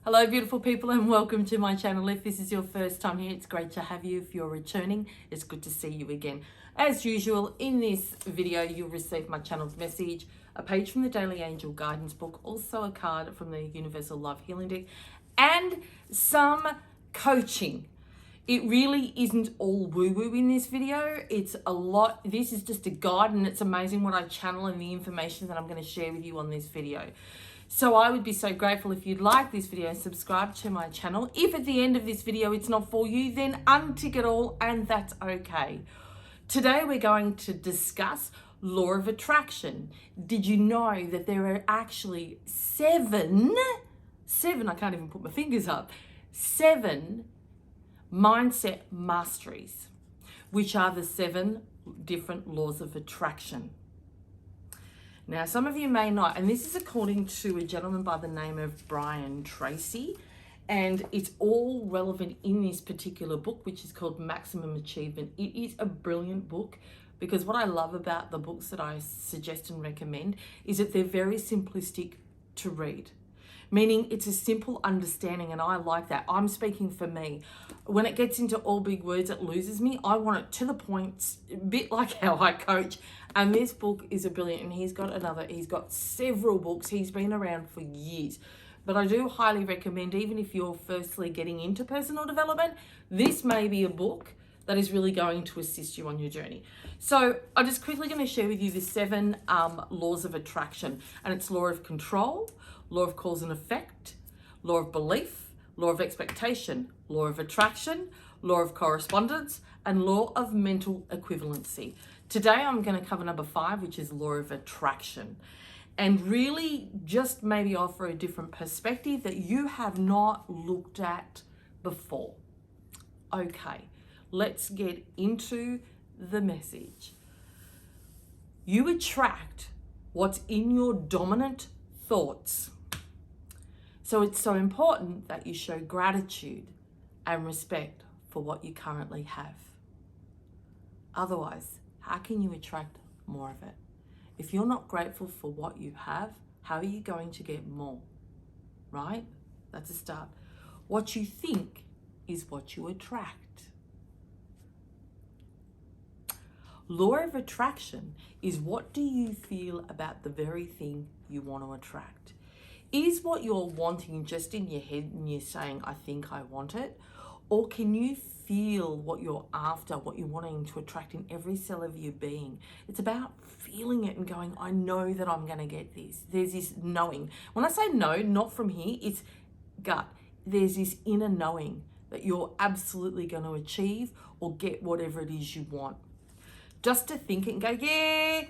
Hello beautiful people and welcome to my channel. If this is your first time here, it's great to have you. If you're returning, it's good to see you again. As usual, in this video you'll receive my channel's message, a page from the Daily Angel Guidance book, also a card from the Universal Love Healing Deck, and some coaching. It really isn't all woo-woo in this video. It's a lot. This is just a guide, and it's amazing what I channel and the information that I'm going to share with you on this video. So I would be so grateful if you'd like this video and subscribe to my channel. If at the end of this video it's not for you, then untick it all and that's okay. Today we're going to discuss law of attraction. Did you know that there are actually seven, I can't even put my fingers up, 7 mindset masteries, which are the 7 different laws of attraction. Now, some of you may not, and this is according to a gentleman by the name of Brian Tracy, and it's all relevant in this particular book, which is called Maximum Achievement. It is a brilliant book because what I love about the books that I suggest and recommend is that they're very simplistic to read. Meaning it's a simple understanding, and I like that. I'm speaking for me. When it gets into all big words, it loses me. I want it to the point, a bit like how I coach. And this book is a brilliant, and he's got several books. He's been around for years. But I do highly recommend, even if you're firstly getting into personal development, this may be a book that is really going to assist you on your journey. So I'm just quickly going to share with you the 7 laws of attraction, and it's law of control, law of cause and effect, law of belief, law of expectation, law of attraction, law of correspondence, and law of mental equivalency. Today I'm going to cover number 5, which is law of attraction, and really just maybe offer a different perspective that you have not looked at before. Okay, let's get into the message. You attract what's in your dominant thoughts. So it's so important that you show gratitude and respect for what you currently have. Otherwise, how can you attract more of it? If you're not grateful for what you have, how are you going to get more? Right? That's a start. What you think is what you attract. Law of attraction is, what do you feel about the very thing you want to attract? Is what you're wanting just in your head and you're saying, I think I want it? Or can you feel what you're after, what you're wanting to attract in every cell of your being? It's about feeling it and going, I know that I'm going to get this. There's this knowing. When I say no, not from here, it's gut. There's this inner knowing that you're absolutely going to achieve or get whatever it is you want. Just to think it and go, yeah,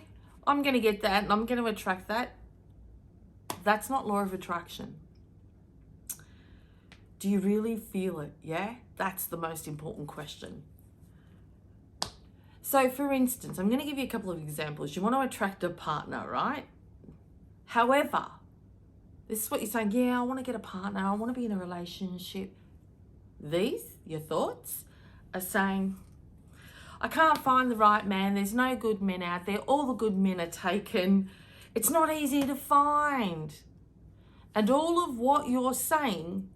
I'm going to get that and I'm going to attract that. That's not law of attraction. Do you really feel it? Yeah, that's the most important question. So for instance, I'm going to give you a couple of examples. You want to attract a partner, right? However, this is what you're saying. Yeah, I want to get a partner. I want to be in a relationship. These, your thoughts, are saying, I can't find the right man. There's no good men out there. All the good men are taken. It's not easy to find. And all of what you're saying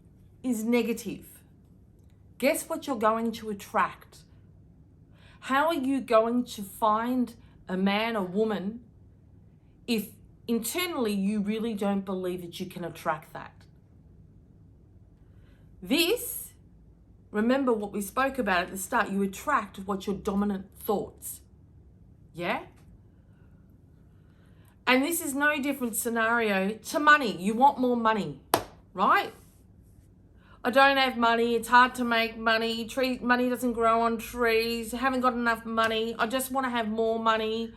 is negative. Guess what you're going to attract? How are you going to find a man or woman if internally you really don't believe that you can attract that? This, remember what we spoke about at the start, you attract what's your dominant thoughts. Yeah? And this is no different scenario to money. You want more money, right? I don't have money. It's hard to make money. Money doesn't grow on trees. I haven't got enough money. I just want to have more money.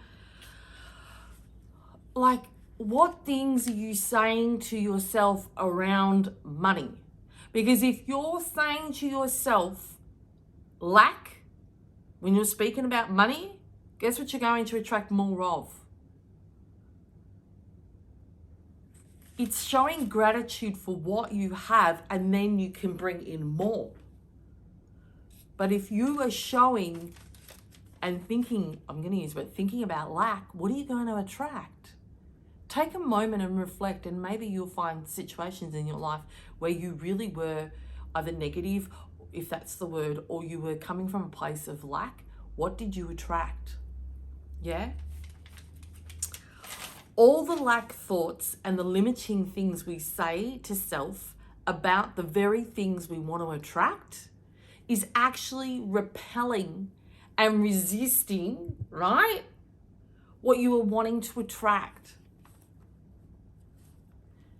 Like, what things are you saying to yourself around money? Because if you're saying to yourself lack when you're speaking about money, guess what you're going to attract more of? It's showing gratitude for what you have, and then you can bring in more. But if you are showing and thinking, I'm going to use, but thinking about lack, what are you going to attract? Take a moment and reflect, and maybe you'll find situations in your life where you really were either negative, if that's the word, or you were coming from a place of lack. What did you attract? Yeah? All the lack thoughts and the limiting things we say to self about the very things we want to attract is actually repelling and resisting, right, what you are wanting to attract.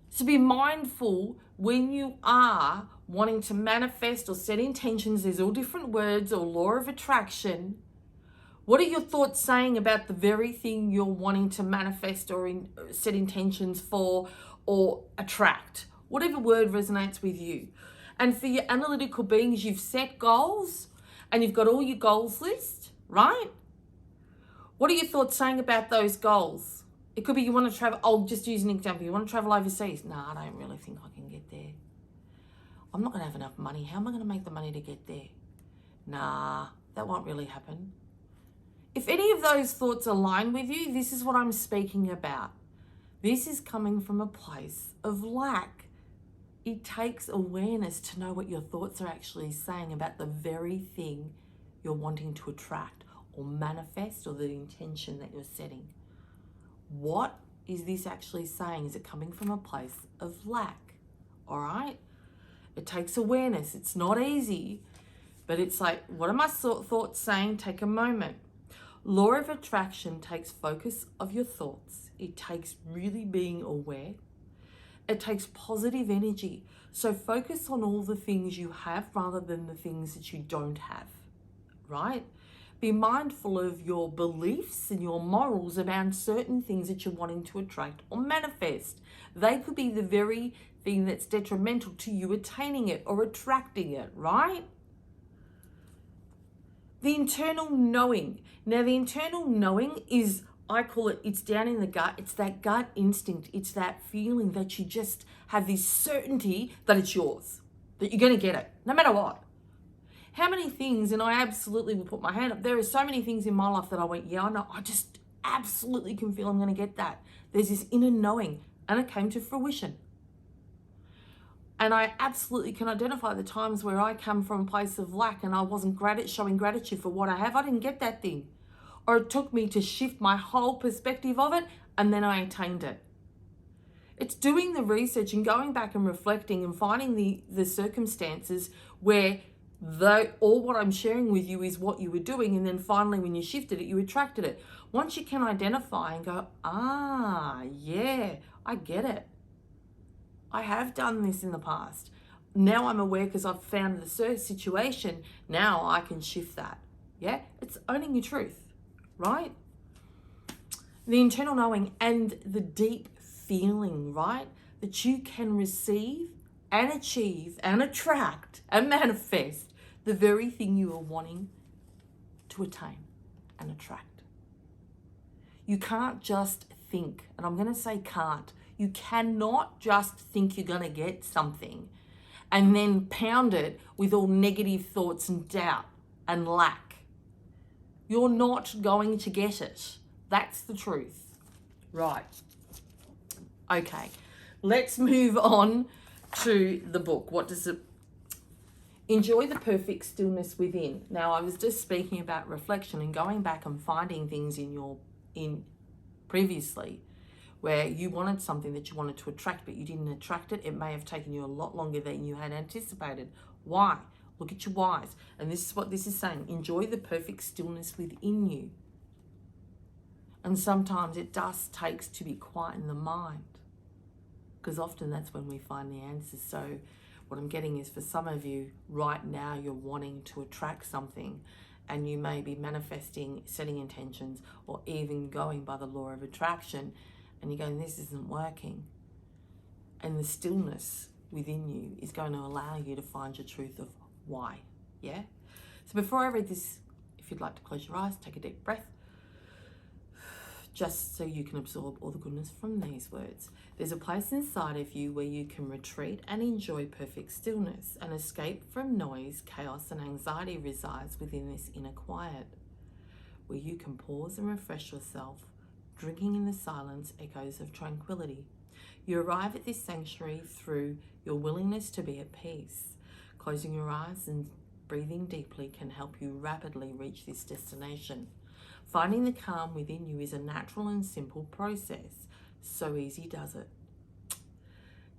So be mindful when you are wanting to manifest or set intentions. There's all different words or law of attraction. What are your thoughts saying about the very thing you're wanting to manifest or set intentions for or attract? Whatever word resonates with you. And for your analytical beings, you've set goals and you've got all your goals list, right? What are your thoughts saying about those goals? It could be you want to travel. I'll just use an example. You want to travel overseas. Nah, I don't really think I can get there. I'm not going to have enough money. How am I going to make the money to get there? Nah, that won't really happen. If any of those thoughts align with you, this is what I'm speaking about. This is coming from a place of lack. It takes awareness to know what your thoughts are actually saying about the very thing you're wanting to attract or manifest, or the intention that you're setting. What is this actually saying? Is it coming from a place of lack? All right? It takes awareness. It's not easy, but it's like, what are my thoughts saying? Take a moment. Law of attraction takes focus of your thoughts. It takes really being aware. It takes positive energy. So focus on all the things you have rather than the things that you don't have, right? Be mindful of your beliefs and your morals around certain things that you're wanting to attract or manifest. They could be the very thing that's detrimental to you attaining it or attracting it, right? The internal knowing. Now, the internal knowing is, I call it, it's down in the gut. It's that gut instinct. It's that feeling that you just have this certainty that it's yours, that you're going to get it, no matter what. How many things, and I absolutely will put my hand up, there are so many things in my life that I went, yeah, I know, I just absolutely can feel I'm going to get that. There's this inner knowing, and it came to fruition. And I absolutely can identify the times where I come from a place of lack and I wasn't showing gratitude for what I have. I didn't get that thing. Or it took me to shift my whole perspective of it, and then I attained it. It's doing the research and going back and reflecting and finding the circumstances where all what I'm sharing with you is what you were doing, and then finally when you shifted it, you attracted it. Once you can identify and go, yeah, I get it. I have done this in the past. Now I'm aware because I've found the situation. Now I can shift that. Yeah, it's owning your truth, right? The internal knowing and the deep feeling, right? That you can receive and achieve and attract and manifest the very thing you are wanting to attain and attract. You can't just think, and I'm going to say can't. You cannot just think you're going to get something and then pound it with all negative thoughts and doubt and lack. You're not going to get it. That's the truth. Right. Okay. Let's move on to the book. What does it? Enjoy the perfect stillness within. Now, I was just speaking about reflection and going back and finding things in previously where you wanted something that you wanted to attract, but you didn't attract it. It may have taken you a lot longer than you had anticipated. Why? Look at your whys. And this is what this is saying. Enjoy the perfect stillness within you. And sometimes it just takes to be quiet in the mind, because often that's when we find the answers. So what I'm getting is, for some of you right now, you're wanting to attract something, and you may be manifesting, setting intentions, or even going by the law of attraction, and you're going, this isn't working. And the stillness within you is going to allow you to find your truth of why. Yeah? So before I read this, if you'd like to close your eyes, take a deep breath, just so you can absorb all the goodness from these words. There's a place inside of you where you can retreat and enjoy perfect stillness. An escape from noise, chaos, and anxiety resides within this inner quiet, where you can pause and refresh yourself, drinking in the silence echoes of tranquility. You arrive at this sanctuary through your willingness to be at peace. Closing your eyes and breathing deeply can help you rapidly reach this destination. Finding the calm within you is a natural and simple process. So easy does it.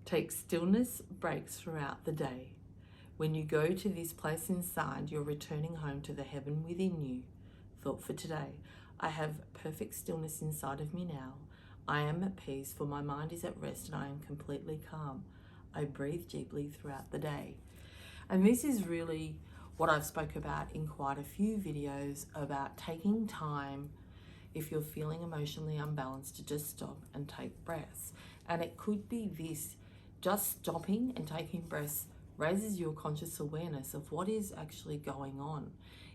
Take stillness breaks throughout the day. When you go to this place inside, you're returning home to the heaven within you. Thought for today: I have perfect stillness inside of me now. I am at peace, for my mind is at rest and I am completely calm. I breathe deeply throughout the day. And this is really what I've spoke about in quite a few videos about taking time if you're feeling emotionally unbalanced to just stop and take breaths. And it could be this: just stopping and taking breaths raises your conscious awareness of what is actually going on.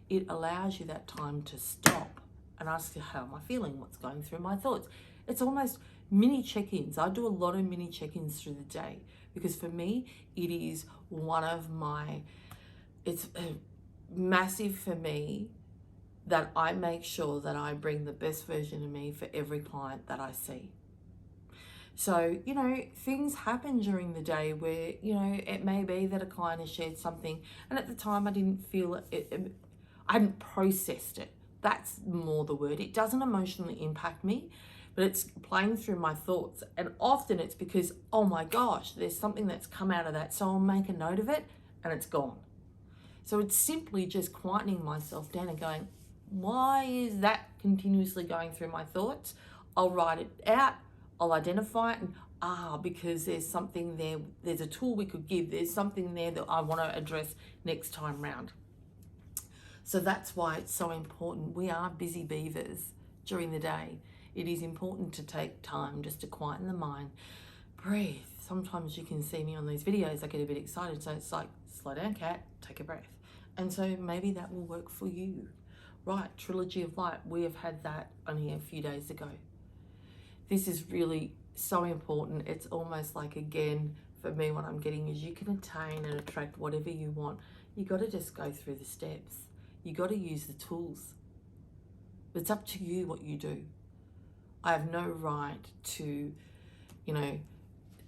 It allows you that time to stop and ask you, how am I feeling? What's going through my thoughts? It's almost mini check-ins. I do a lot of mini check-ins through the day because for me, it is one of my, it's massive for me that I make sure that I bring the best version of me for every client that I see. So, you know, things happen during the day where, you know, it may be that a client has shared something and at the time I didn't feel it, I hadn't processed it. That's more the word. It doesn't emotionally impact me, but it's playing through my thoughts. And often it's because, oh my gosh, there's something that's come out of that. So I'll make a note of it and it's gone. So it's simply just quietening myself down and going, why is that continuously going through my thoughts? I'll write it out. I'll identify it and, because there's something there. There's a tool we could give. There's something there that I want to address next time round. So that's why it's so important. We are busy beavers during the day. It is important to take time just to quieten the mind, breathe. Sometimes you can see me on these videos, I get a bit excited. So it's like, slow down, cat, take a breath. And so maybe that will work for you. Right, Trilogy of Light, we have had that only a few days ago. This is really so important. It's almost like, again, for me, what I'm getting is you can attain and attract whatever you want. You got to just go through the steps. You got to use the tools. It's up to you what you do. I have no right to, you know,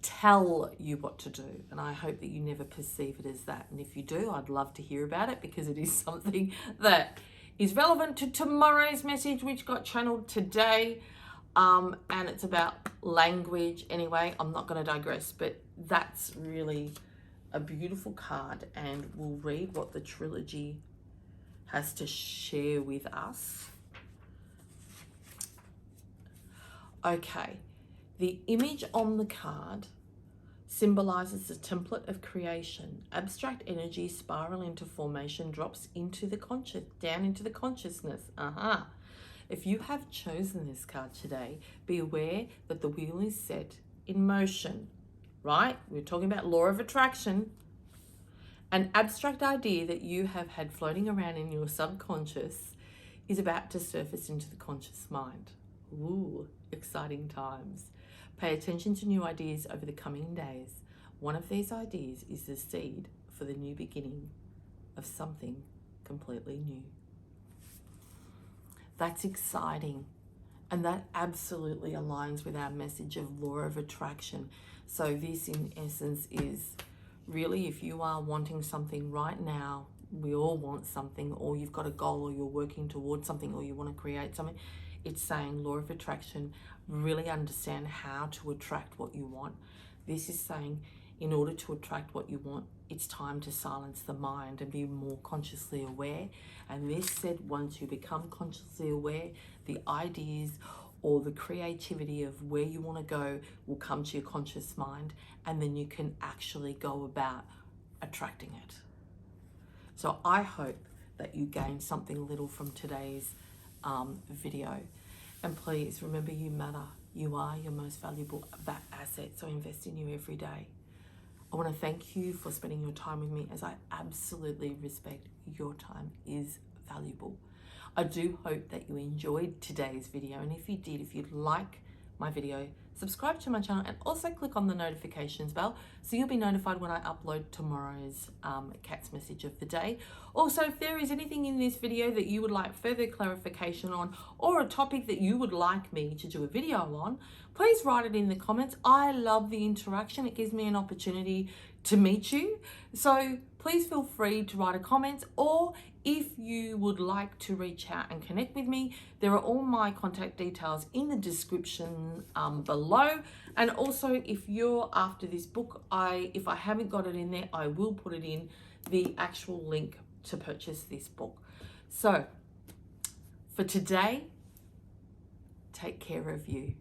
tell you what to do. And I hope that you never perceive it as that. And if you do, I'd love to hear about it because it is something that is relevant to tomorrow's message, which got channeled today. And it's about language. Anyway, I'm not going to digress, but that's really a beautiful card. And we'll read what the trilogy has to share with us. Okay, the image on the card symbolizes the template of creation. Abstract energy spiral into formation, drops into the conscious, down into the consciousness. If you have chosen this card today, be aware that the wheel is set in motion, right? We're talking about law of attraction. An abstract idea that you have had floating around in your subconscious is about to surface into the conscious mind. Ooh, exciting times. Pay attention to new ideas over the coming days. One of these ideas is the seed for the new beginning of something completely new. That's exciting. And that absolutely aligns with our message of law of attraction. So this in essence is really, if you are wanting something right now, we all want something, or you've got a goal, or you're working towards something, or you want to create something, it's saying law of attraction, really understand how to attract what you want. This is saying in order to attract what you want, it's time to silence the mind and be more consciously aware. And this said, once you become consciously aware, the ideas or the creativity of where you want to go will come to your conscious mind, and then you can actually go about attracting it. So I hope that you gain something little from today's video. And please remember, you matter. You are your most valuable asset. So invest in you every day. I want to thank you for spending your time with me, as I absolutely respect your time is valuable. I do hope that you enjoyed today's video. And if you did, if you'd like my video, subscribe to my channel, and also click on the notifications bell so you'll be notified when I upload tomorrow's cat's message of the day. Also, if there is anything in this video that you would like further clarification on, or a topic that you would like me to do a video on, please write it in the comments. I love the interaction. It gives me an opportunity to meet you. So please feel free to write a comment, or if you would like to reach out and connect with me, there are all my contact details in the description below. And also, if you're after this book, if I haven't got it in there, I will put it in the actual link to purchase this book. So for today, take care of you.